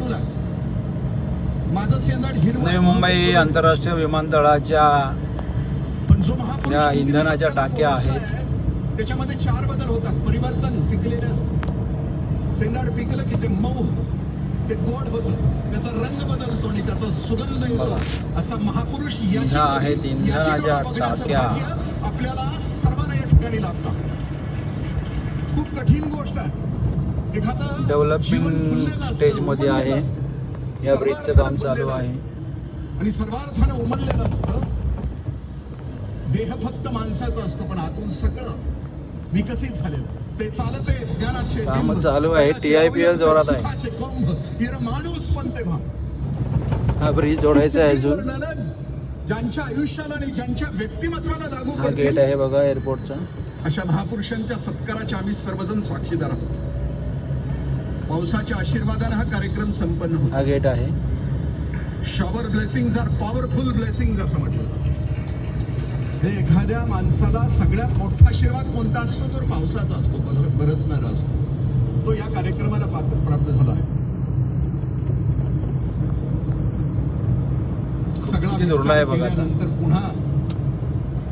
बाजूला माझं शेंदाड हिरवं नवी मुंबई आंतरराष्ट्रीय विमानतळाच्या पण जो महापुरुष या इंधनाच्या टाक्या आहेत त्याच्यामध्ये 4 बदल होतात. परिवर्तन, पिकलेलं शेंदाड पिकलं की ते मऊ, ते गोड होतं, त्याचा रंग बदलतो आणि त्याचा सुगंध येतो. असा महापुरुष ह्या आहेत इंधनाच्या टाक्या. आपल्याला सर्वांना या ठिकाणी लागतात. खूप कठीण गोष्ट आहे. एखादं डेव्हलपिंग स्टेज मध्ये आहे. या ब्रिजचं काम चालू आहे आणि सर्वार्थानं उमललेलं असतं. देह फक्त माणसाचा असतो पण आतून सगळं विकसित झालेलं. ते चालते ज्ञानाचे काम चालू आहे. TIPL जोरात आहे. माणूस पण तेव्हा हा ब्रिज जोडायचा आहे अजून. ज्यांच्या आयुष्याला आणि ज्यांच्या व्यक्तिमत्वाला लागू हा गेट आहे बघा एअरपोर्टचा. अशा महापुरुषांच्या सत्काराचे आम्ही सर्वजण साक्षीदार आहोत. पावसाच्या आशीर्वादाने हा कार्यक्रम संपन्न होतो. हा गेट आहे. Shower blessings are powerful blessings असं म्हटलं. हे एखाद्या माणसाला सगळ्यात मोठा आशीर्वाद कोणता असतो तर पावसाचा असतो, बरसणारा असतो. तो या कार्यक्रमाला प्राप्त झाला आहे. सगळा दुर्ला आहे बघा. नंतर पुन्हा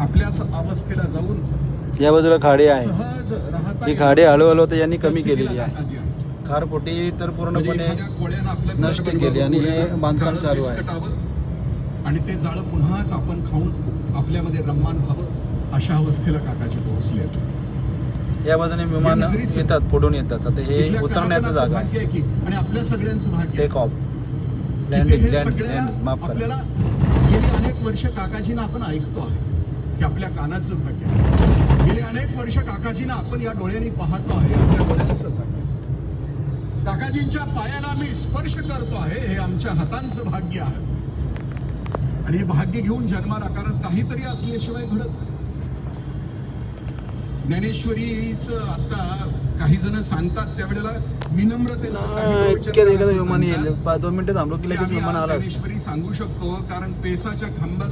आपल्याच अवस्थेला जाऊन या बाजूला खाडी आहे. सहज राहता. ही खाडी हळूहळू आता यांनी कमी केलेली आहे. खारपोटी तर पूर्णपणे नष्ट केली आणि हे बांधकाम चालू आहे. आणि ते जाळं पुन्हाच आपण खाऊन आपल्यामध्ये रम्मान व्हावं अशा अवस्थेला काकाजी पोहोचले. या बाजूने विमान येतात, पुढून येतात. आता हे उतरण्याचं जागा आहे. आणि आपल्या सगळ्यांचं भाग्य टेक ऑफ, लँडिंग. लँड माफ करा. आपल्याला गेली अनेक वर्ष काकाजींना आपण ऐकतो आहे की आपल्या कानाचं भाग्य आहे. गेली अनेक वर्ष काकाजींना आपण या डोळ्यांनी पाहतो आहे, आपल्या डोळ्यांचं भाग्य. काकाजींच्या पायाला मी स्पर्श करतो आहे, हे आमच्या हातांचं भाग्य आहे. आणि हे भाग्य घेऊन जन्माला, कारण काहीतरी असल्याशिवाय घडत. ज्ञानेश्वरीचं आता काही जण सांगतात त्यावेळेला विनम्रतेनं इतक्यात एखादं विमान येईल. 2 मिनिटं थांबलो की लगेच विमान आलं असतं. ज्ञानेश्वरी सांगू शकतो, कारण पेसाच्या खांबात